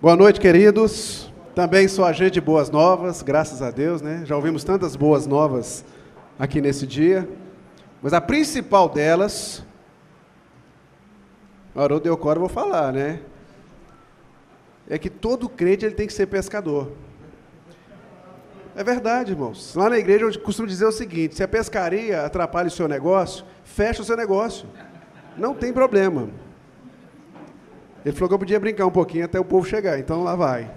Boa noite, queridos. Também sou agente de boas novas, graças a Deus, né? Já ouvimos tantas boas novas aqui nesse dia. Mas a principal delas, a hora deu coro, eu vou falar, né? É que todo crente ele tem que ser pescador. É verdade, irmãos. Lá na igreja eu costumo dizer o seguinte: se a pescaria atrapalha o seu negócio, fecha o seu negócio. Não tem problema. Ele falou que eu podia brincar um pouquinho até o povo chegar, então lá vai.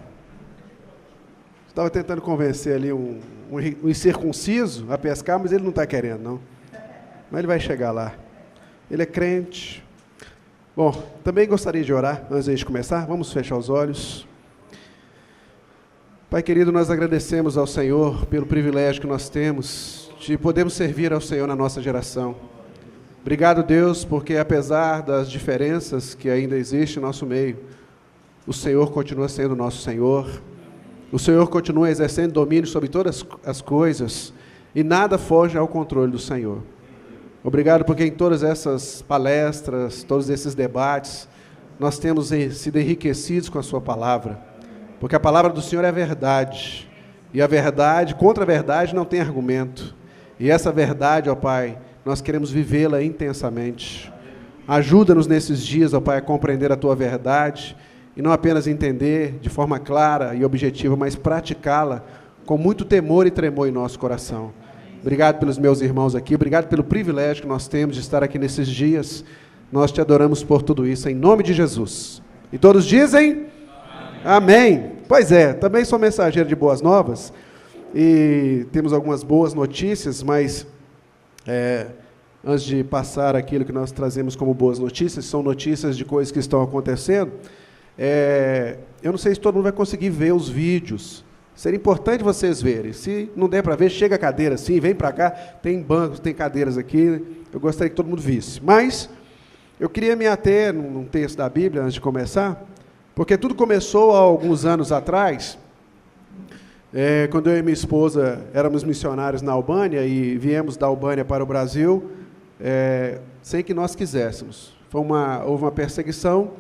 Estava tentando convencer ali um incircunciso a pescar, mas ele não está querendo, não. Mas ele vai chegar lá. Ele é crente. Bom, também gostaria de orar antes de começar. Vamos fechar os olhos. Pai querido, nós agradecemos ao Senhor pelo privilégio que nós temos de podermos servir ao Senhor na nossa geração. Obrigado, Deus, porque apesar das diferenças que ainda existem no nosso meio, o Senhor continua sendo nosso Senhor. O Senhor continua exercendo domínio sobre todas as coisas e nada foge ao controle do Senhor. Obrigado porque em todas essas palestras, todos esses debates, nós temos sido enriquecidos com a sua palavra. Porque a palavra do Senhor é a verdade. E a verdade, contra a verdade, não tem argumento. E essa verdade, ó Pai, nós queremos vivê-la intensamente. Ajuda-nos nesses dias, ó Pai, a compreender a Tua verdade, e não apenas entender de forma clara e objetiva, mas praticá-la com muito temor e tremor em nosso coração. Obrigado pelos meus irmãos aqui, obrigado pelo privilégio que nós temos de estar aqui nesses dias. Nós Te adoramos por tudo isso, em nome de Jesus. E todos dizem... Amém. Pois é, também sou mensageiro de boas novas, e temos algumas boas notícias, mas antes de passar aquilo que nós trazemos como boas notícias, são notícias de coisas que estão acontecendo. Eu não sei se todo mundo vai conseguir ver os vídeos. Seria importante vocês verem. Se não der para ver, chega a cadeira assim, vem para cá, tem bancos, tem cadeiras aqui. Eu gostaria que todo mundo visse. Mas eu queria me ater num texto da Bíblia, antes de começar, porque tudo começou há alguns anos atrás, quando eu e minha esposa éramos missionários na Albânia e viemos da Albânia para o Brasil, sem que nós quiséssemos. Houve uma perseguição,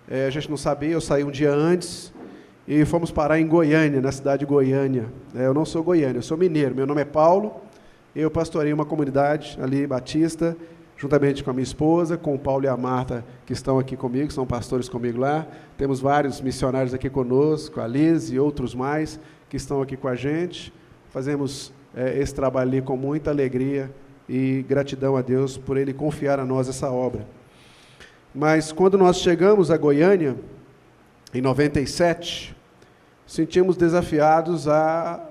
a gente não sabia, eu saí um dia antes e fomos parar em Goiânia, na cidade de Goiânia. Eu não sou goiano, eu sou mineiro, meu nome é Paulo, eu pastorei uma comunidade ali, batista, juntamente com a minha esposa, com o Paulo e a Marta, que estão aqui comigo, são pastores comigo lá. Temos vários missionários aqui conosco, a Liz e outros mais, que estão aqui com a gente. Fazemos esse trabalho ali com muita alegria e gratidão a Deus por Ele confiar a nós essa obra. Mas quando nós chegamos a Goiânia, em 97, sentimos desafiados a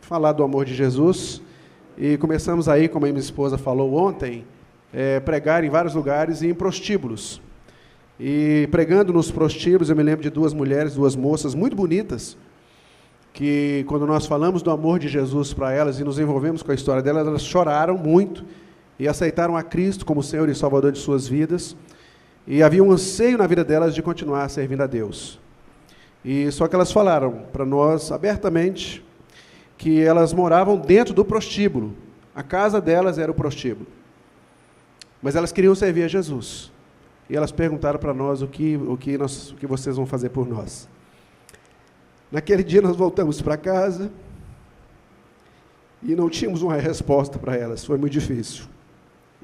falar do amor de Jesus e começamos aí, como a minha esposa falou ontem, pregar em vários lugares e em prostíbulos. E pregando nos prostíbulos, eu me lembro de duas mulheres, duas moças muito bonitas, que quando nós falamos do amor de Jesus para elas e nos envolvemos com a história delas, elas choraram muito e aceitaram a Cristo como Senhor e Salvador de suas vidas. E havia um anseio na vida delas de continuar servindo a Deus. E só que elas falaram para nós abertamente que elas moravam dentro do prostíbulo. A casa delas era o prostíbulo. Mas elas queriam servir a Jesus. E elas perguntaram para nós o que vocês vão fazer por nós. Naquele dia nós voltamos para casa e não tínhamos uma resposta para elas. Foi muito difícil.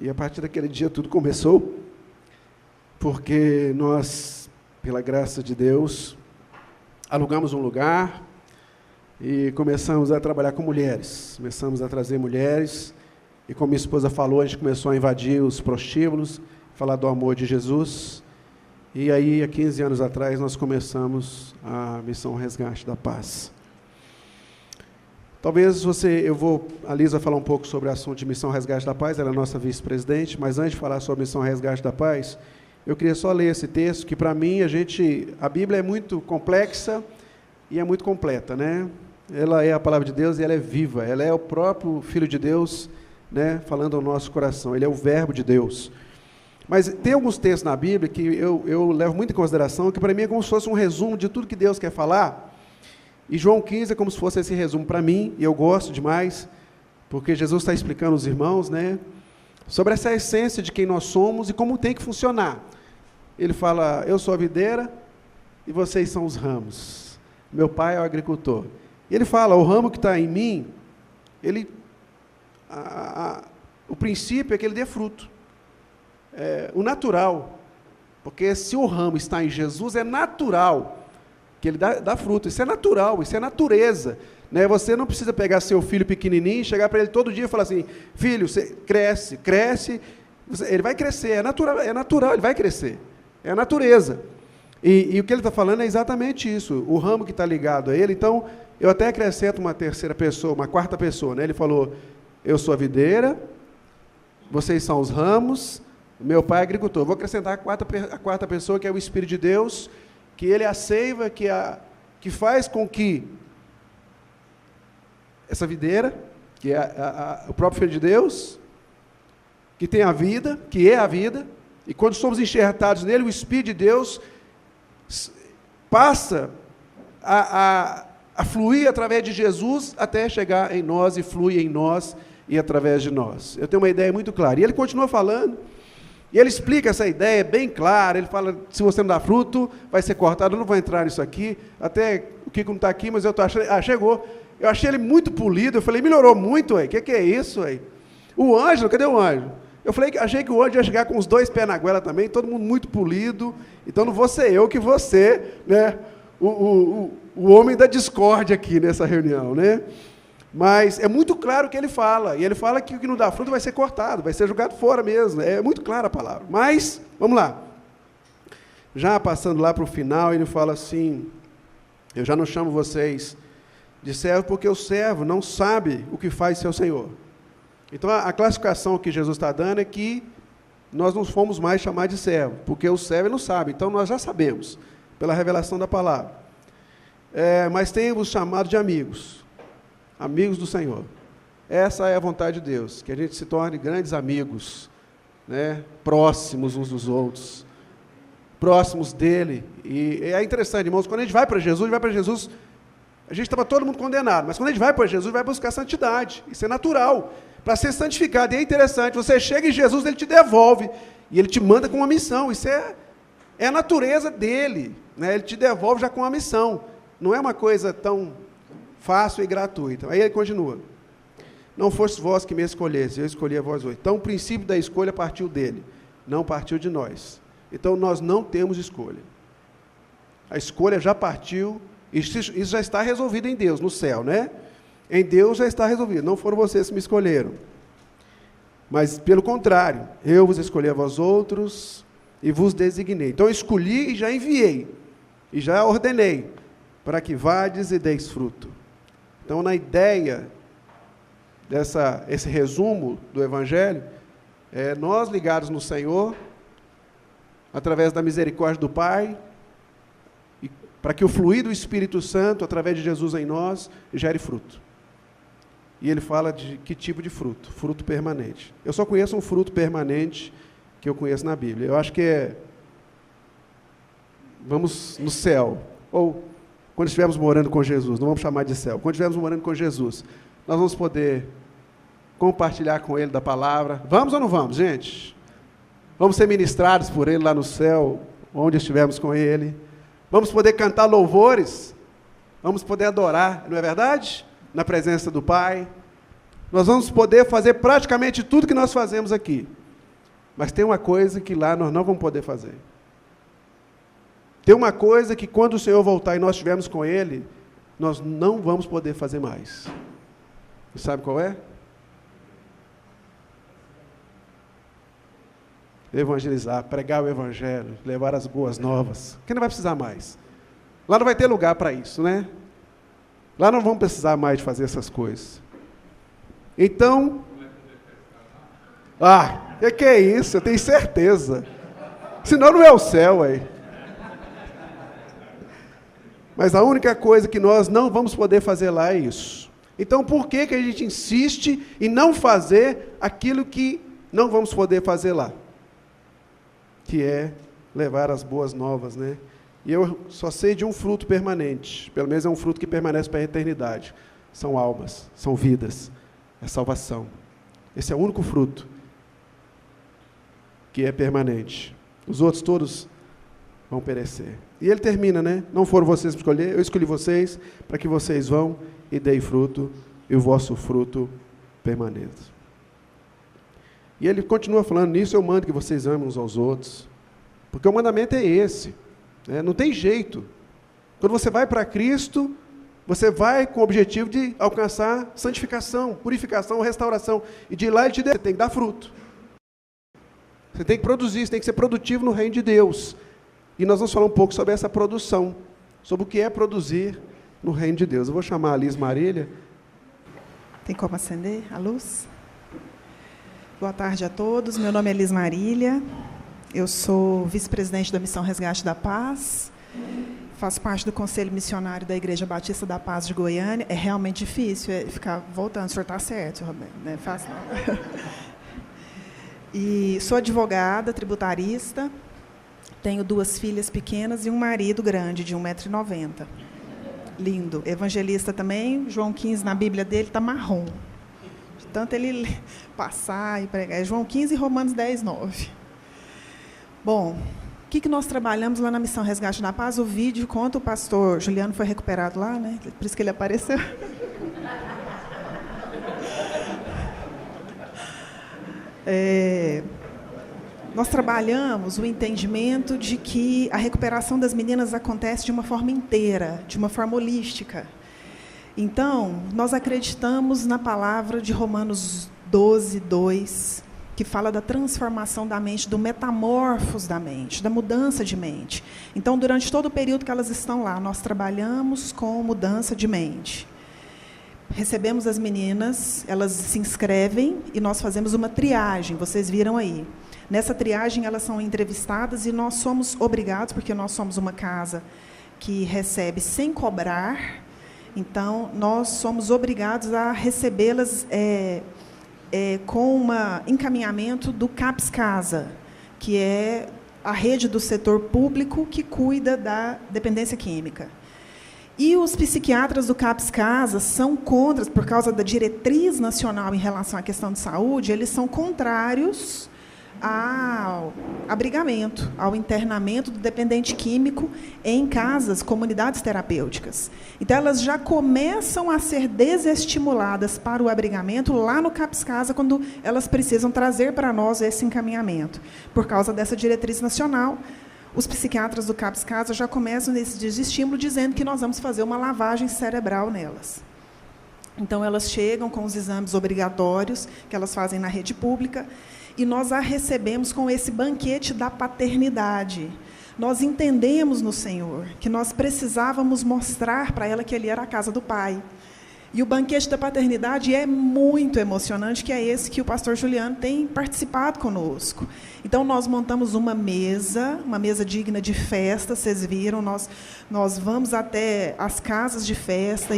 E a partir daquele dia tudo começou, porque nós, pela graça de Deus, alugamos um lugar e começamos a trabalhar com mulheres. Começamos a trazer mulheres. E como minha esposa falou, a gente começou a invadir os prostíbulos, falar do amor de Jesus. E aí, há 15 anos atrás, nós começamos a Missão Resgate da Paz. Talvez a Liz vai falar um pouco sobre o assunto de Missão Resgate da Paz, ela é a nossa vice-presidente, mas antes de falar sobre Missão Resgate da Paz, eu queria só ler esse texto, que para mim, a Bíblia é muito complexa e é muito completa, né? Ela é a palavra de Deus e ela é viva, ela é o próprio Filho de Deus, né, falando ao nosso coração, ele é o verbo de Deus. Mas tem alguns textos na Bíblia que eu levo muito em consideração, que para mim é como se fosse um resumo de tudo que Deus quer falar, e João 15 é como se fosse esse resumo para mim, e eu gosto demais, porque Jesus está explicando aos irmãos, né, sobre essa essência de quem nós somos e como tem que funcionar. Ele fala, eu sou a videira, e vocês são os ramos. Meu pai é o agricultor. E ele fala, o ramo que está em mim, o princípio é que ele dê fruto. O natural. Porque se o ramo está em Jesus, é natural que ele dá fruto. Isso é natural, isso é natureza. Né? Você não precisa pegar seu filho pequenininho, chegar para ele todo dia e falar assim, filho, você cresce, ele vai crescer, é natural, ele vai crescer. É a natureza. E o que ele está falando é exatamente isso. O ramo que está ligado a ele, então, eu até acrescento uma terceira pessoa, uma quarta pessoa. Né? Ele falou, eu sou a videira, vocês são os ramos, meu pai é agricultor. Vou acrescentar a quarta pessoa, que é o Espírito de Deus, que ele é a seiva, que faz com que essa videira, que é o próprio Filho de Deus, que tem a vida, que é a vida, e quando somos enxertados nele, o Espírito de Deus passa a fluir através de Jesus até chegar em nós e flui em nós e através de nós. Eu tenho uma ideia muito clara. E ele continua falando, e ele explica essa ideia bem clara. Ele fala, se você não dá fruto, vai ser cortado. Eu não vou entrar nisso aqui, até o Kiko não está aqui, mas eu estou achando... chegou. Eu achei ele muito polido, eu falei, melhorou muito, o que é isso, ué? O Ângelo, cadê o Ângelo? Eu falei, achei que o Ângelo ia chegar com os 2 pés na goela também, todo mundo muito polido, então não vou ser eu que você, né, o homem da discórdia aqui nessa reunião, né? Mas é muito claro o que ele fala, e ele fala que o que não dá fruto vai ser cortado, vai ser jogado fora mesmo, é muito clara a palavra. Mas, vamos lá, já passando lá para o final, ele fala assim, eu já não chamo vocês de servo, porque o servo não sabe o que faz seu senhor. Então, a classificação que Jesus está dando é que nós não fomos mais chamados de servo, porque o servo ele não sabe, então nós já sabemos, pela revelação da palavra. Mas temos chamado de amigos, amigos do Senhor. Essa é a vontade de Deus, que a gente se torne grandes amigos, né? Próximos uns dos outros, próximos dele. E é interessante, irmãos, quando a gente vai para Jesus, a gente estava todo mundo condenado, mas quando a gente vai para Jesus, vai buscar santidade. Isso é natural, para ser santificado. E é interessante, você chega em Jesus, ele te devolve, e ele te manda com uma missão. Isso é a natureza dele, né? Ele te devolve já com uma missão. Não é uma coisa tão fácil e gratuita. Aí ele continua. Não fosse vós que me escolhesse, eu escolhi a vós hoje. Então o princípio da escolha partiu dele, não partiu de nós. Então nós não temos escolha. A escolha já partiu. Isso já está resolvido em Deus, no céu, né? Em Deus já está resolvido. Não foram vocês que me escolheram. Mas, pelo contrário, eu vos escolhi a vós outros e vos designei. Então, eu escolhi e já enviei. E já ordenei, para que vades e deis fruto. Então, na ideia esse resumo do Evangelho, nós ligados no Senhor, através da misericórdia do Pai, para que o fluir do Espírito Santo, através de Jesus em nós, gere fruto. E ele fala de que tipo de fruto? Fruto permanente. Eu só conheço um fruto permanente que eu conheço na Bíblia. Eu acho que vamos no céu, ou quando estivermos morando com Jesus, não vamos chamar de céu, quando estivermos morando com Jesus, nós vamos poder compartilhar com Ele da palavra. Vamos ou não vamos, gente? Vamos ser ministrados por Ele lá no céu, onde estivermos com Ele. Vamos poder cantar louvores, vamos poder adorar, não é verdade? Na presença do Pai. Nós vamos poder fazer praticamente tudo que nós fazemos aqui. Mas tem uma coisa que lá nós não vamos poder fazer. Tem uma coisa que quando o Senhor voltar e nós estivermos com Ele, nós não vamos poder fazer mais. E sabe qual é? Evangelizar, pregar o Evangelho, levar as boas novas, que não vai precisar mais. Lá não vai ter lugar para isso, né? Lá não vamos precisar mais de fazer essas coisas. Então, que é isso? Eu tenho certeza. Senão não é o céu, aí. Mas a única coisa que nós não vamos poder fazer lá é isso. Então, por que a gente insiste em não fazer aquilo que não vamos poder fazer lá? Que é levar as boas novas, né? E eu só sei de um fruto permanente, pelo menos é um fruto que permanece para a eternidade. São almas, são vidas, é salvação. Esse é o único fruto que é permanente. Os outros todos vão perecer. E ele termina, né? Não foram vocês que escolher, eu escolhi vocês para que vocês vão e deem fruto, e o vosso fruto permaneça. E ele continua falando, nisso eu mando que vocês amem uns aos outros, porque o mandamento é esse, né? Não tem jeito. Quando você vai para Cristo, você vai com o objetivo de alcançar santificação, purificação, restauração, e de lá ele te dá, você tem que dar fruto. Você tem que produzir, você tem que ser produtivo no reino de Deus. E nós vamos falar um pouco sobre essa produção, sobre o que é produzir no reino de Deus. Eu vou chamar a Liz Marília. Tem como acender a luz? Boa tarde a todos, meu nome é Liz Marília, eu sou vice-presidente da Missão Resgate da Paz, faço parte do Conselho Missionário da Igreja Batista da Paz de Goiânia. É realmente difícil ficar voltando, o senhor está certo, Roberto, não é fácil não. E sou advogada, tributarista, tenho 2 filhas pequenas e um marido grande, de 1,90 m. Lindo. Evangelista também, João 15, na Bíblia dele, está marrom. De tanto ele passar e pregar. É João 15 e Romanos 10, 9. Bom, o que nós trabalhamos lá na Missão Resgate da Paz? O vídeo conta, o pastor Juliano foi recuperado lá, né? Por isso que ele apareceu. Nós trabalhamos o entendimento de que a recuperação das meninas acontece de uma forma inteira, de uma forma holística. Então, nós acreditamos na palavra de Romanos 12, 2, que fala da transformação da mente, do metamorfos da mente, da mudança de mente. Então, durante todo o período que elas estão lá, nós trabalhamos com mudança de mente. Recebemos as meninas, elas se inscrevem e nós fazemos uma triagem, vocês viram aí. Nessa triagem, elas são entrevistadas e nós somos obrigados, porque nós somos uma casa que recebe sem cobrar, então, nós somos obrigados a recebê-las com um encaminhamento do CAPS Casa, que é a rede do setor público que cuida da dependência química. E os psiquiatras do CAPS Casa são contra, por causa da diretriz nacional em relação à questão de saúde, eles são contrários ao abrigamento, ao internamento do dependente químico em casas, comunidades terapêuticas. Então, elas já começam a ser desestimuladas para o abrigamento lá no CAPS Casa, quando elas precisam trazer para nós esse encaminhamento. Por causa dessa diretriz nacional, os psiquiatras do CAPS Casa já começam nesse desestímulo, dizendo que nós vamos fazer uma lavagem cerebral nelas. Então, elas chegam com os exames obrigatórios, que elas fazem na rede pública, e nós a recebemos com esse banquete da paternidade. Nós entendemos no Senhor que nós precisávamos mostrar para ela que ali era a casa do Pai. E o banquete da paternidade é muito emocionante, que é esse que o pastor Juliano tem participado conosco. Então, nós montamos uma mesa digna de festa, vocês viram, nós vamos até as casas de festa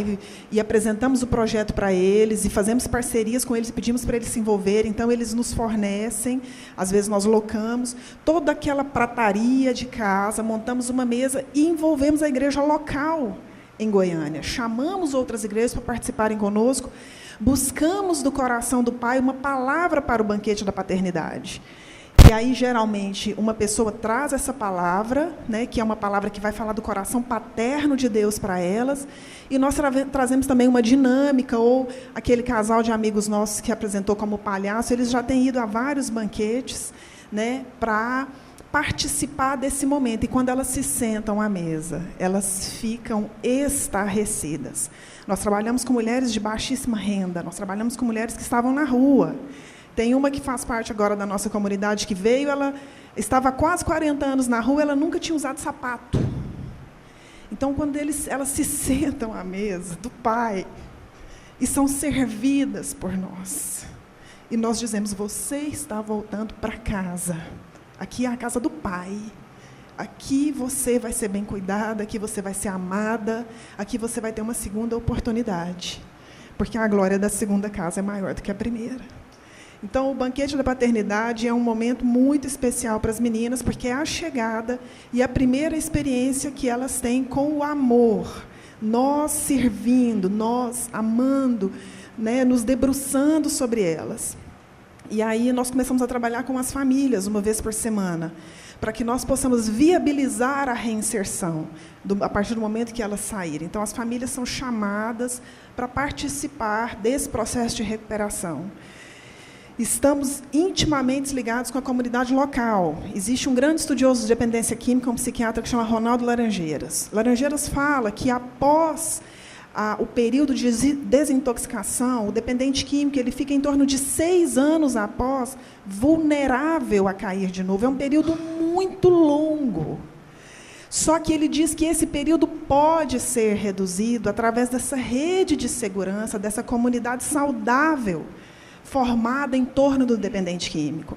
e apresentamos o projeto para eles, e fazemos parcerias com eles, pedimos para eles se envolverem, então eles nos fornecem, às vezes nós locamos, toda aquela prataria de casa, montamos uma mesa e envolvemos a igreja local em Goiânia. Chamamos outras igrejas para participarem conosco, buscamos do coração do Pai uma palavra para o banquete da paternidade. E aí, geralmente, uma pessoa traz essa palavra, né, que é uma palavra que vai falar do coração paterno de Deus para elas, e nós trazemos também uma dinâmica, ou aquele casal de amigos nossos que apresentou como palhaço, eles já têm ido a vários banquetes, né, para participar desse momento, e quando elas se sentam à mesa, elas ficam estarrecidas. Nós trabalhamos com mulheres de baixíssima renda, nós trabalhamos com mulheres que estavam na rua. Tem uma que faz parte agora da nossa comunidade que veio, ela estava há quase 40 anos na rua, ela nunca tinha usado sapato. Então, quando elas se sentam à mesa do Pai e são servidas por nós, e nós dizemos, você está voltando para casa. Aqui é a casa do Pai. Aqui você vai ser bem cuidada, aqui você vai ser amada, aqui você vai ter uma segunda oportunidade. Porque a glória da segunda casa é maior do que a primeira. Então, o banquete da paternidade é um momento muito especial para as meninas, porque é a chegada e a primeira experiência que elas têm com o amor. Nós servindo, nós amando, né, nos debruçando sobre elas. E aí nós começamos a trabalhar com as famílias, uma vez por semana, para que nós possamos viabilizar a reinserção a partir do momento que elas saírem. Então, as famílias são chamadas para participar desse processo de recuperação. Estamos intimamente ligados com a comunidade local. Existe um grande estudioso de dependência química, um psiquiatra que chama Ronaldo Laranjeiras. Laranjeiras fala que, após o período de desintoxicação, o dependente químico ele fica em torno de 6 anos após vulnerável a cair de novo. É um período muito longo. Só que ele diz que esse período pode ser reduzido através dessa rede de segurança, dessa comunidade saudável, formada em torno do dependente químico.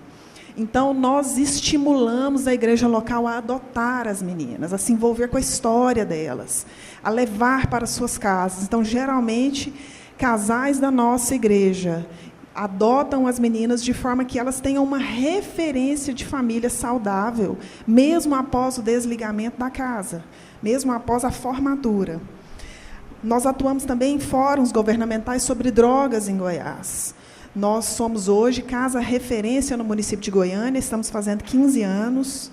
Então, nós estimulamos a igreja local a adotar as meninas, a se envolver com a história delas, a levar para suas casas. Então, geralmente, casais da nossa igreja adotam as meninas de forma que elas tenham uma referência de família saudável, mesmo após o desligamento da casa, mesmo após a formatura. Nós atuamos também em fóruns governamentais sobre drogas em Goiás. Nós somos hoje casa referência no município de Goiânia, estamos fazendo 15 anos,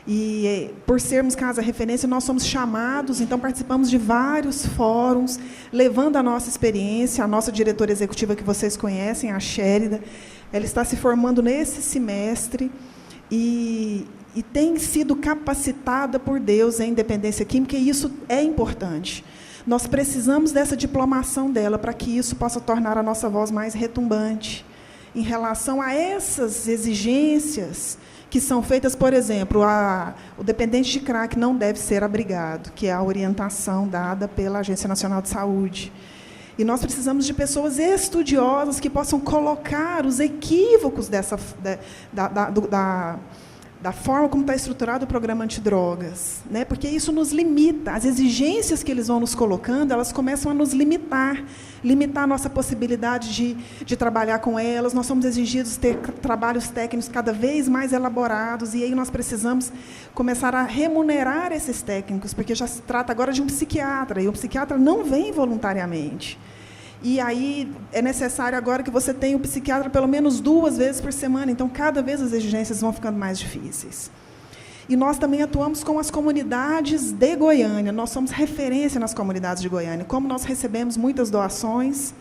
e por sermos casa referência, nós somos chamados, então participamos de vários fóruns, levando a nossa experiência, a nossa diretora executiva que vocês conhecem, a Shérida, ela está se formando nesse semestre, e tem sido capacitada por Deus em dependência química, e isso é importante. Nós precisamos dessa diplomação dela para que isso possa tornar a nossa voz mais retumbante em relação a essas exigências que são feitas, por exemplo, o dependente de crack não deve ser abrigado, que é a orientação dada pela Agência Nacional de Saúde. E nós precisamos de pessoas estudiosas que possam colocar os equívocos da forma como está estruturado o programa antidrogas, né? Porque isso nos limita, as exigências que eles vão nos colocando, elas começam a nos limitar a nossa possibilidade de trabalhar com elas, nós somos exigidos ter trabalhos técnicos cada vez mais elaborados, e aí nós precisamos começar a remunerar esses técnicos, porque já se trata agora de um psiquiatra, e o psiquiatra não vem voluntariamente. E aí é necessário agora que você tenha o psiquiatra pelo menos 2 vezes por semana, então cada vez as exigências vão ficando mais difíceis. E nós também atuamos com as comunidades de Goiânia, nós somos referência nas comunidades de Goiânia. Como nós recebemos muitas doações,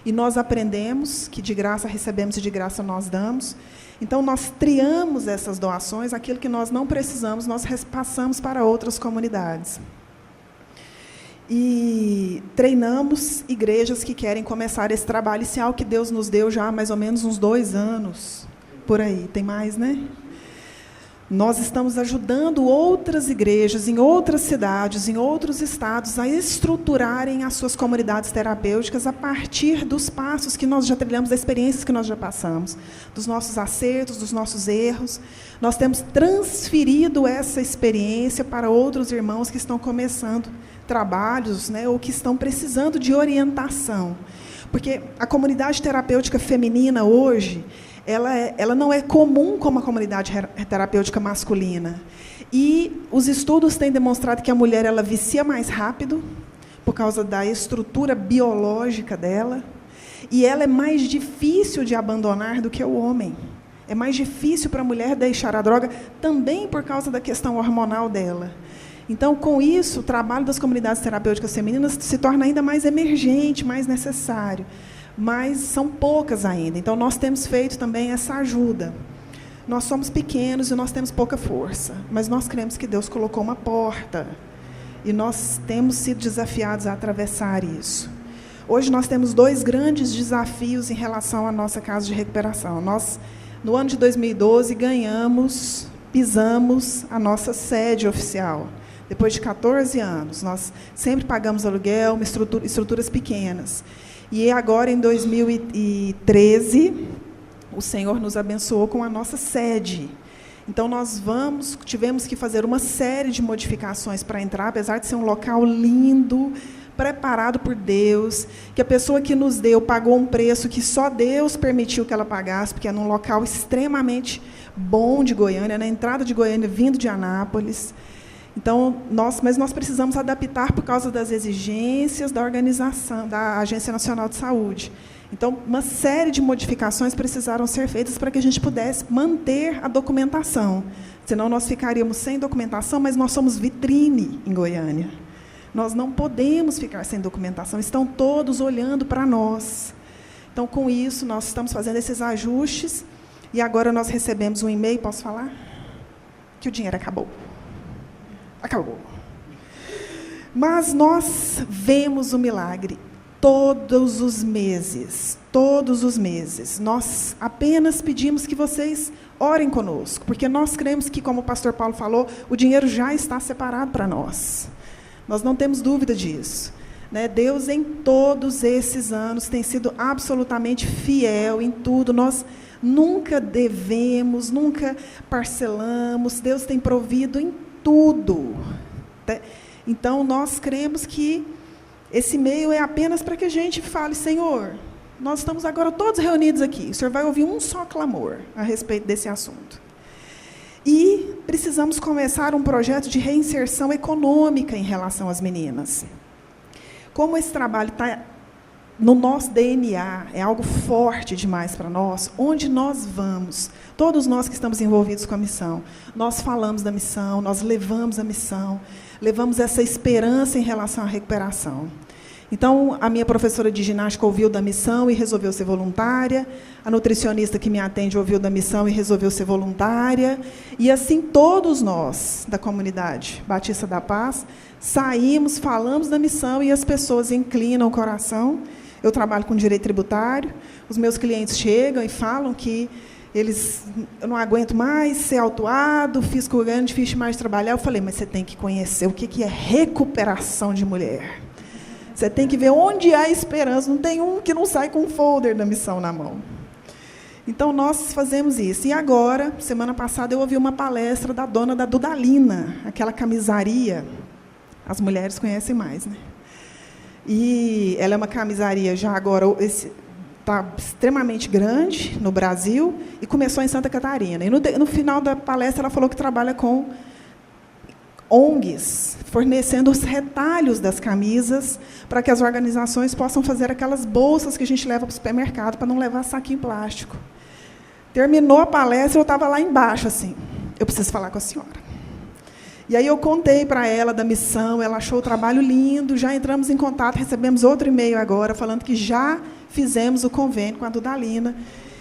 e nós aprendemos que de graça recebemos e de graça nós damos, então nós triamos essas doações, aquilo que nós não precisamos, nós repassamos para outras comunidades. E treinamos igrejas que querem começar esse trabalho. Isso é algo que Deus nos deu já há mais ou menos uns 2 anos, por aí, tem mais, né? Nós estamos ajudando outras igrejas em outras cidades, em outros estados, a estruturarem as suas comunidades terapêuticas a partir dos passos que nós já trilhamos, das experiências que nós já passamos, dos nossos acertos, dos nossos erros. Nós temos transferido essa experiência para outros irmãos que estão começando trabalhos, né, ou que estão precisando de orientação. Porque a comunidade terapêutica feminina hoje, ela não é comum como a comunidade terapêutica masculina. E os estudos têm demonstrado que a mulher ela vicia mais rápido, por causa da estrutura biológica dela, e ela é mais difícil de abandonar do que o homem. É mais difícil para a mulher deixar a droga, também por causa da questão hormonal dela. Então, com isso, o trabalho das comunidades terapêuticas femininas se torna ainda mais emergente, mais necessário. Mas são poucas ainda. Então, nós temos feito também essa ajuda. Nós somos pequenos e nós temos pouca força, mas nós cremos que Deus colocou uma porta. E nós temos sido desafiados a atravessar isso. Hoje, nós temos 2 grandes desafios em relação à nossa casa de recuperação. Nós, no ano de 2012, pisamos a nossa sede oficial. Depois de 14 anos, nós sempre pagamos aluguel, estruturas pequenas. E agora, em 2013, o Senhor nos abençoou com a nossa sede. Então, nós tivemos que fazer uma série de modificações para entrar, apesar de ser um local lindo, preparado por Deus, que a pessoa que nos deu pagou um preço que só Deus permitiu que ela pagasse, porque é num local extremamente bom de Goiânia, na entrada de Goiânia, vindo de Anápolis. Então, mas nós precisamos adaptar por causa das exigências da organização, da Agência Nacional de Saúde. Então, uma série de modificações precisaram ser feitas para que a gente pudesse manter a documentação. Senão, nós ficaríamos sem documentação, mas nós somos vitrine em Goiânia. Nós não podemos ficar sem documentação, estão todos olhando para nós. Então, com isso, nós estamos fazendo esses ajustes, e agora nós recebemos um e-mail, posso falar? Que o dinheiro acabou. Acabou. Mas nós vemos o milagre todos os meses, todos os meses. Nós apenas pedimos que vocês orem conosco, porque nós cremos que, como o pastor Paulo falou, o dinheiro já está separado para nós. Nós não temos dúvida disso. Né? Deus, em todos esses anos, tem sido absolutamente fiel em tudo. Nós nunca devemos, nunca parcelamos. Deus tem provido em tudo. Então, nós cremos que esse e-mail é apenas para que a gente fale, Senhor, nós estamos agora todos reunidos aqui. O Senhor vai ouvir um só clamor a respeito desse assunto. E precisamos começar um projeto de reinserção econômica em relação às meninas. Como esse trabalho está no nosso DNA, é algo forte demais para nós, onde nós vamos, todos nós que estamos envolvidos com a missão, nós falamos da missão, nós levamos a missão, levamos essa esperança em relação à recuperação. Então, a minha professora de ginástica ouviu da missão e resolveu ser voluntária, a nutricionista que me atende ouviu da missão e resolveu ser voluntária, e assim todos nós, da comunidade Batista da Paz, saímos, falamos da missão e as pessoas inclinam o coração. Eu trabalho com direito tributário, os meus clientes chegam e falam que eu não aguento mais ser autuado, fisco grande, difícil mais trabalhar. Eu falei, mas você tem que conhecer o que é recuperação de mulher. Você tem que ver onde há esperança. Não tem um que não sai com um folder da missão na mão. Então, nós fazemos isso. E agora, semana passada, eu ouvi uma palestra da dona da Dudalina, aquela camisaria. As mulheres conhecem mais, né? E ela é uma camisaria já agora está extremamente grande no Brasil e começou em Santa Catarina. E no final da palestra ela falou que trabalha com ONGs, fornecendo os retalhos das camisas para que as organizações possam fazer aquelas bolsas que a gente leva para o supermercado para não levar saquinho plástico. Terminou a palestra, eu estava lá embaixo, assim, eu preciso falar com a senhora. E aí eu contei para ela da missão, ela achou o trabalho lindo, já entramos em contato, recebemos outro e-mail agora, falando que já fizemos o convênio com a Dudalina.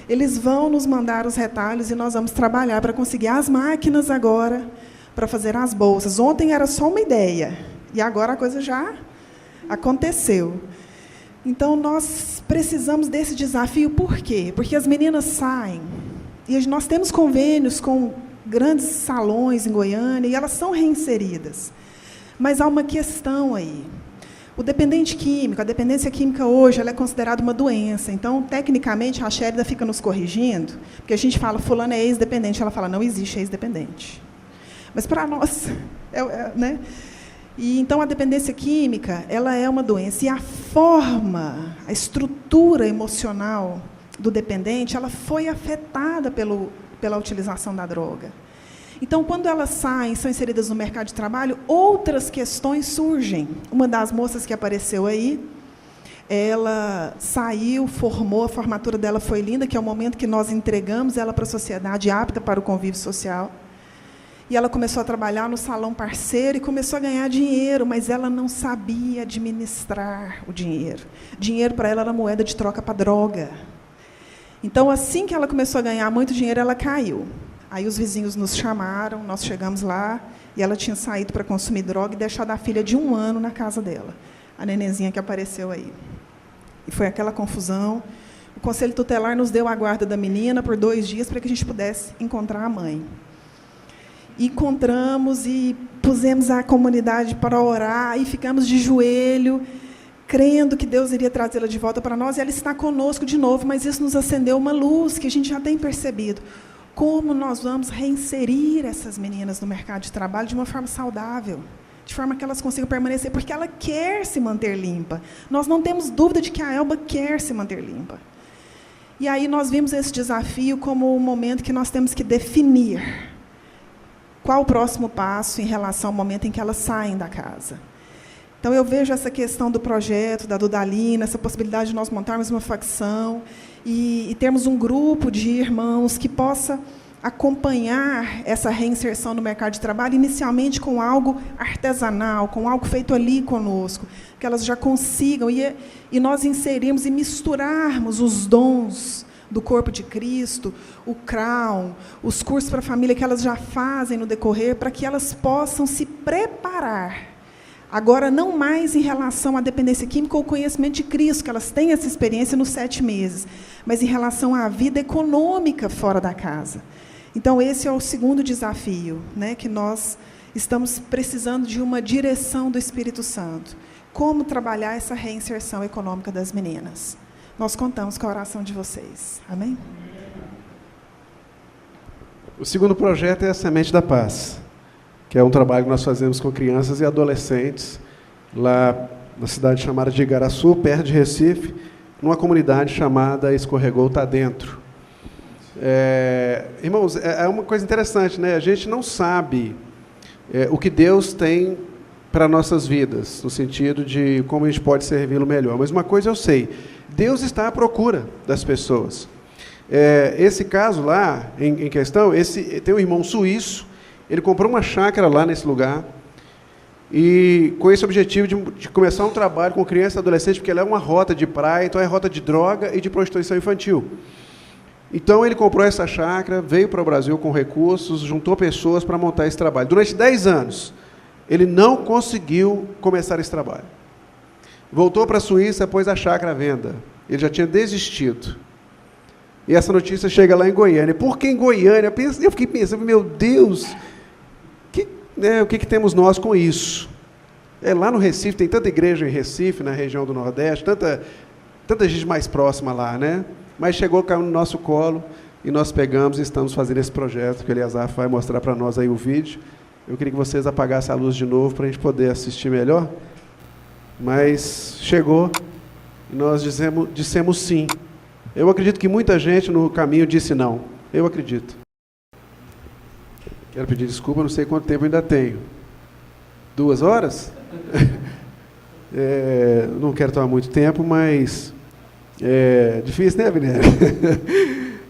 Eles vão nos mandar os retalhos e nós vamos trabalhar para conseguir as máquinas agora, para fazer as bolsas. Ontem era só uma ideia, e agora a coisa já aconteceu. Então, nós precisamos desse desafio. Por quê? Porque as meninas saem, e nós temos convênios com grandes salões em Goiânia, e elas são reinseridas. Mas há uma questão aí. O dependente químico, a dependência química hoje, ela é considerada uma doença. Então, tecnicamente, a Sherida fica nos corrigindo, porque a gente fala, fulano é ex-dependente, ela fala, não existe ex-dependente. Mas, para nós, né? E, então, a dependência química, ela é uma doença. E a forma, a estrutura emocional do dependente, ela foi afetada pela utilização da droga. Então, quando elas saem, são inseridas no mercado de trabalho, outras questões surgem. Uma das moças que apareceu aí, ela saiu, formou, a formatura dela foi linda, que é o momento que nós entregamos ela para a sociedade apta para o convívio social. E ela começou a trabalhar no salão parceiro e começou a ganhar dinheiro, mas ela não sabia administrar o dinheiro. Dinheiro para ela era moeda de troca para droga. Então, assim que ela começou a ganhar muito dinheiro, ela caiu. Aí os vizinhos nos chamaram, nós chegamos lá, e ela tinha saído para consumir droga e deixado a filha de 1 ano na casa dela, a nenenzinha que apareceu aí. E foi aquela confusão. O Conselho Tutelar nos deu a guarda da menina por 2 dias para que a gente pudesse encontrar a mãe. Encontramos e pusemos a comunidade para orar, e ficamos de joelho, crendo que Deus iria trazê-la de volta para nós, e ela está conosco de novo, mas isso nos acendeu uma luz que a gente já tem percebido. Como nós vamos reinserir essas meninas no mercado de trabalho de uma forma saudável, de forma que elas consigam permanecer, porque ela quer se manter limpa. Nós não temos dúvida de que a Elba quer se manter limpa. E aí nós vimos esse desafio como um momento que nós temos que definir qual o próximo passo em relação ao momento em que elas saem da casa. Então, eu vejo essa questão do projeto, da Dudalina, essa possibilidade de nós montarmos uma facção e termos um grupo de irmãos que possa acompanhar essa reinserção no mercado de trabalho, inicialmente com algo artesanal, com algo feito ali conosco, que elas já consigam, e nós inserirmos e misturarmos os dons do corpo de Cristo, o CRAU, os cursos para a família que elas já fazem no decorrer, para que elas possam se preparar. Agora, não mais em relação à dependência química ou o conhecimento de Cristo, que elas têm essa experiência nos 7 meses, mas em relação à vida econômica fora da casa. Então, esse é o segundo desafio, né, que nós estamos precisando de uma direção do Espírito Santo. Como trabalhar essa reinserção econômica das meninas? Nós contamos com a oração de vocês. Amém? O segundo projeto é a Semente da Paz, que é um trabalho que nós fazemos com crianças e adolescentes, lá na cidade chamada de Igaraçu, perto de Recife, numa comunidade chamada Escorregou Tá Dentro. Irmãos, é uma coisa interessante, né? A gente não sabe o que Deus tem para nossas vidas, no sentido de como a gente pode servi-lo melhor. Mas uma coisa eu sei, Deus está à procura das pessoas. Esse caso lá, em questão, tem um irmão suíço. Ele comprou uma chácara lá nesse lugar, e com esse objetivo de começar um trabalho com criança e adolescente, porque ela é uma rota de praia, então é rota de droga e de prostituição infantil. Então ele comprou essa chácara, veio para o Brasil com recursos, juntou pessoas para montar esse trabalho. Durante 10 anos, ele não conseguiu começar esse trabalho. Voltou para a Suíça, pôs a chácara à venda. Ele já tinha desistido. E essa notícia chega lá em Goiânia. Por que em Goiânia? Eu fiquei pensando, meu Deus, o que temos nós com isso? Lá no Recife, tem tanta igreja em Recife, na região do Nordeste, tanta gente mais próxima lá, né? Mas caiu no nosso colo, e nós pegamos e estamos fazendo esse projeto, que o Eliasar vai mostrar para nós aí o vídeo. Eu queria que vocês apagassem a luz de novo, para a gente poder assistir melhor. Mas chegou, e nós dissemos sim. Eu acredito que muita gente no caminho disse não. Eu acredito. Quero pedir desculpa, não sei quanto tempo ainda tenho. 2 horas? Não quero tomar muito tempo, mas é difícil, né, Abner?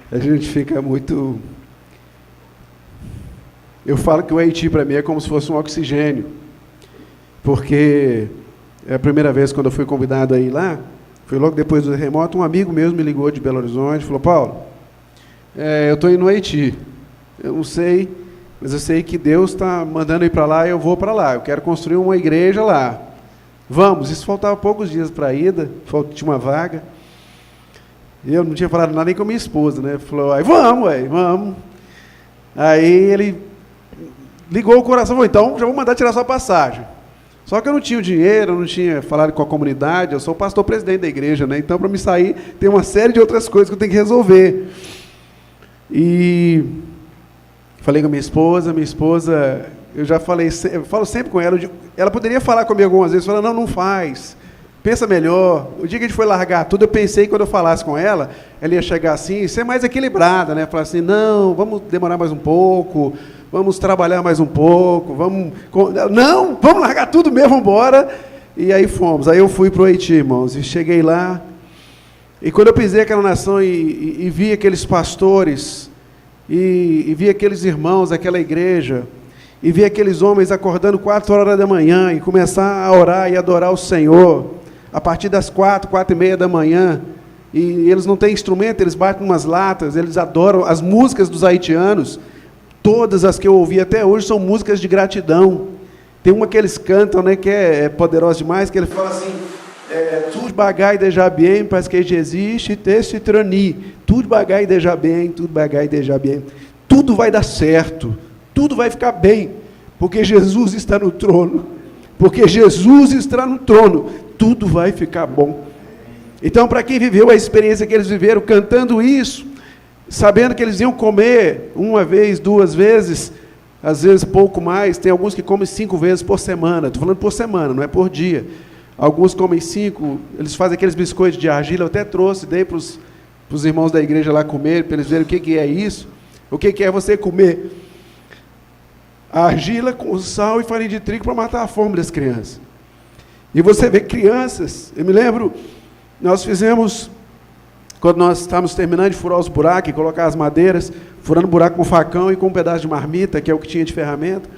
A gente fica muito... Eu falo que o Haiti, para mim, é como se fosse um oxigênio. Porque é a primeira vez quando eu fui convidado a ir lá, foi logo depois do terremoto, um amigo mesmo me ligou de Belo Horizonte e falou, Paulo, eu estou indo no Haiti. Eu não sei, mas eu sei que Deus está mandando ir para lá e eu vou para lá. Eu quero construir uma igreja lá. Vamos. Isso faltava poucos dias para a ida, tinha uma vaga. E eu não tinha falado nada nem com a minha esposa, né? Falou, vamos. Aí ele ligou o coração, falou, então já vou mandar tirar sua passagem. Só que eu não tinha o dinheiro, eu não tinha falado com a comunidade, eu sou o pastor-presidente da igreja, né? Então, para me sair, tem uma série de outras coisas que eu tenho que resolver. E falei com a minha esposa, eu já falei, eu falo sempre com ela, ela poderia falar comigo algumas vezes, falando, não faz, pensa melhor. O dia que a gente foi largar tudo, eu pensei que quando eu falasse com ela, ela ia chegar assim, e ser mais equilibrada, né? Falar assim, não, vamos demorar mais um pouco, vamos trabalhar mais um pouco, vamos largar tudo mesmo, vamos embora. E aí fomos. Aí eu fui para o Haiti, irmãos, e cheguei lá. E quando eu pisei aquela nação e vi aqueles pastores, e vi aqueles irmãos, aquela igreja, e vi aqueles homens acordando 4 horas da manhã e começar a orar e adorar o Senhor, a partir das 4h30 da manhã, e eles não têm instrumento, eles batem umas latas, eles adoram as músicas dos haitianos. Todas as que eu ouvi até hoje são músicas de gratidão. Tem uma que eles cantam, né, que é poderosa demais, que ele fala assim, tudo bagai deja bien, parce que existe teste trani. Tudo bagai deja bien, tudo bagai deja bien. Tudo vai dar certo, tudo vai ficar bem, porque Jesus está no trono. Porque Jesus está no trono, tudo vai ficar bom. Então, para quem viveu a experiência que eles viveram cantando isso, sabendo que eles iam comer 1 vez, 2 vezes, às vezes pouco mais, tem alguns que comem 5 vezes por semana, estou falando por semana, não é por dia. Alguns comem 5, eles fazem aqueles biscoitos de argila, eu até trouxe, dei para os irmãos da igreja lá comer, para eles verem o que é isso, o que é você comer a argila com sal e farinha de trigo para matar a fome das crianças. E você vê crianças, eu me lembro, nós fizemos, quando nós estávamos terminando de furar os buracos e colocar as madeiras, furando buraco com facão e com um pedaço de marmita, que é o que tinha de ferramenta.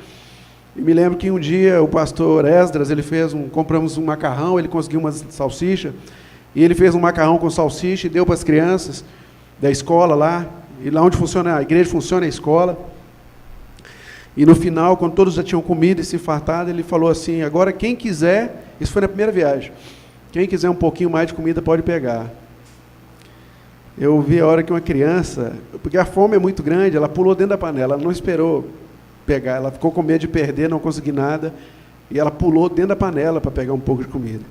E me lembro que um dia o pastor Esdras, compramos um macarrão, ele conseguiu uma salsicha, e ele fez um macarrão com salsicha e deu para as crianças da escola lá, e lá onde funciona a igreja, funciona a escola. E no final, quando todos já tinham comido e se fartado, ele falou assim, agora quem quiser, isso foi na primeira viagem, quem quiser um pouquinho mais de comida pode pegar. Eu vi a hora que uma criança, porque a fome é muito grande, ela pulou dentro da panela, ela não esperou pegar, ela ficou com medo de perder, não conseguir nada, e ela pulou dentro da panela para pegar um pouco de comida.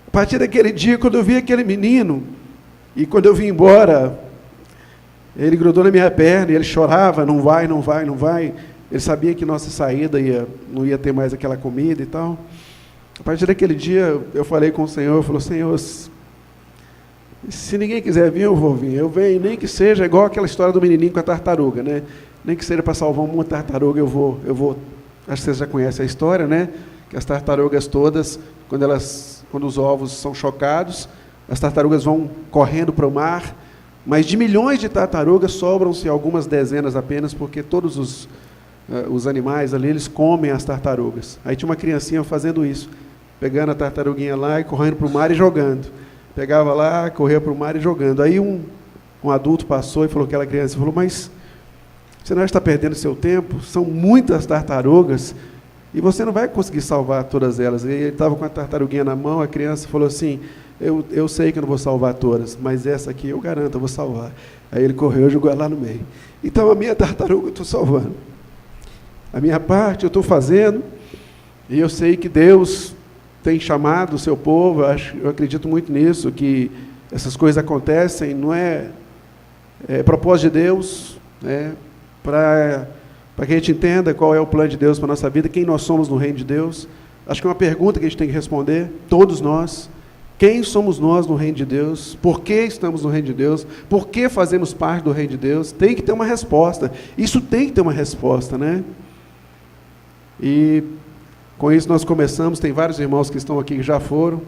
A partir daquele dia, quando eu vi aquele menino, e quando eu vim embora, ele grudou na minha perna, e ele chorava, não vai, não vai, não vai. Ele sabia que nossa saída não ia ter mais aquela comida e tal. A partir daquele dia, eu falei com o Senhor, eu falei, Senhor, se ninguém quiser vir, eu vou vir. Eu venho, nem que seja igual aquela história do menininho com a tartaruga, né? Nem que seja para salvar uma tartaruga, eu vou. Acho que vocês já conhecem a história, né? Que as tartarugas todas, quando os ovos são chocados, as tartarugas vão correndo para o mar, mas de milhões de tartarugas sobram-se algumas dezenas apenas, porque todos os animais ali, eles comem as tartarugas. Aí tinha uma criancinha fazendo isso, pegando a tartaruguinha lá e correndo para o mar e jogando. Pegava lá, corria para o mar e jogando. Aí um adulto passou e falou, aquela criança falou, mas você não está perdendo seu tempo? São muitas tartarugas e você não vai conseguir salvar todas elas. E ele estava com a tartaruguinha na mão, a criança falou assim, eu sei que eu não vou salvar todas, mas essa aqui eu garanto, eu vou salvar. Aí ele correu e jogou ela lá no meio. Então a minha tartaruga eu estou salvando. A minha parte eu estou fazendo, e eu sei que Deus tem chamado o seu povo, eu acredito muito nisso, que essas coisas acontecem, não é propósito de Deus, né, para que a gente entenda qual é o plano de Deus para a nossa vida, quem nós somos no reino de Deus. Acho que é uma pergunta que a gente tem que responder, todos nós. Quem somos nós no reino de Deus? Por que estamos no reino de Deus? Por que fazemos parte do reino de Deus? Tem que ter uma resposta. Isso tem que ter uma resposta, né? E com isso nós começamos, tem vários irmãos que estão aqui que já foram.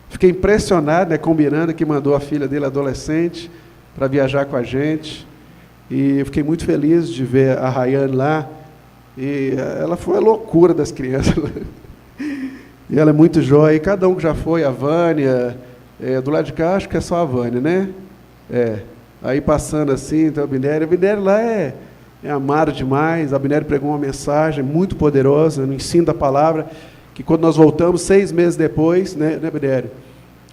Fiquei impressionado, né, combinando que mandou a filha dele, adolescente, para viajar com a gente. E eu fiquei muito feliz de ver a Rayane lá. E ela foi a loucura das crianças. E ela é muito jóia. E cada um que já foi, a Vânia, do lado de cá acho que é só a Vânia, né? Aí passando assim, então a Binéria lá é amado demais. A Binéria pregou uma mensagem muito poderosa no ensino da palavra, que quando nós voltamos, 6 meses depois, né Binéria?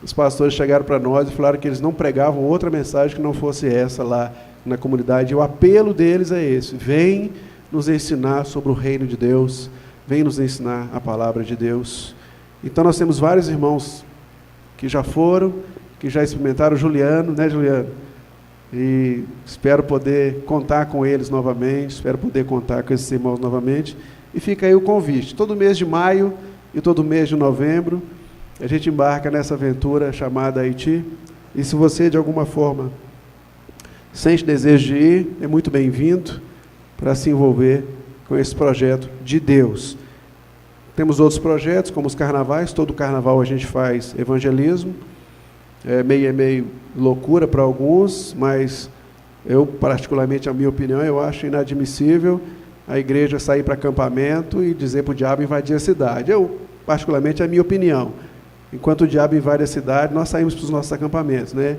Os pastores chegaram para nós e falaram que eles não pregavam outra mensagem que não fosse essa lá na comunidade. E o apelo deles é esse: vem nos ensinar sobre o reino de Deus, vem nos ensinar a palavra de Deus. Então nós temos vários irmãos que já foram, que já experimentaram, o Juliano, né Juliano? E espero poder contar com eles novamente, espero poder contar com esses irmãos novamente. E fica aí o convite, todo mês de maio e todo mês de novembro, a gente embarca nessa aventura chamada Haiti. E se você, de alguma forma, sente desejo de ir, é muito bem-vindo para se envolver com esse projeto de Deus. Temos outros projetos, como os carnavais. Todo carnaval a gente faz evangelismo. É meio loucura para alguns, mas eu, particularmente, a minha opinião, eu acho inadmissível a igreja sair para acampamento e dizer para o diabo invadir a cidade. Eu, particularmente, a minha opinião. Enquanto o diabo invade a cidade, nós saímos para os nossos acampamentos, né?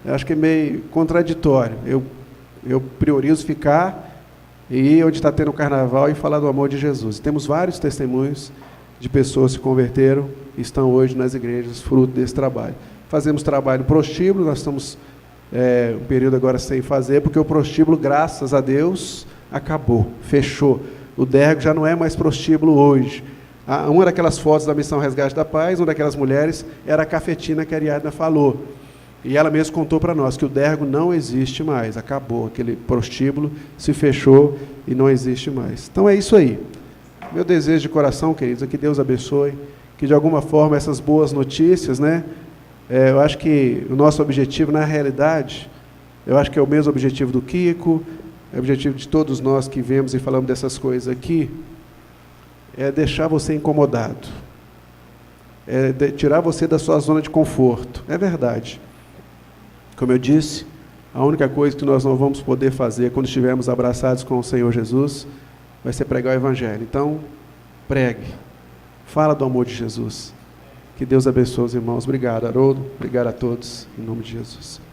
Eu acho que é meio contraditório. Eu priorizo ficar e ir onde está tendo o carnaval e falar do amor de Jesus. Temos vários testemunhos de pessoas que se converteram e estão hoje nas igrejas, fruto desse trabalho. Fazemos trabalho no prostíbulo, nós estamos um período agora sem fazer, porque o prostíbulo, graças a Deus, acabou, fechou. O Dergo já não é mais prostíbulo hoje. Uma daquelas fotos da Missão Resgate da Paz, uma daquelas mulheres, era a cafetina que a Ariadna falou. E ela mesma contou para nós que o Dergo não existe mais, acabou, aquele prostíbulo se fechou e não existe mais. Então é isso aí. Meu desejo de coração, queridos, é que Deus abençoe, que de alguma forma essas boas notícias, né? Eu acho que o nosso objetivo, na realidade, eu acho que é o mesmo objetivo do Kiko, é o objetivo de todos nós que vemos e falamos dessas coisas aqui, é deixar você incomodado. tirar você da sua zona de conforto. É verdade. Como eu disse, a única coisa que nós não vamos poder fazer quando estivermos abraçados com o Senhor Jesus vai ser pregar o Evangelho. Então, pregue. Fala do amor de Jesus. Que Deus abençoe os irmãos. Obrigado, Haroldo. Obrigado a todos. Em nome de Jesus.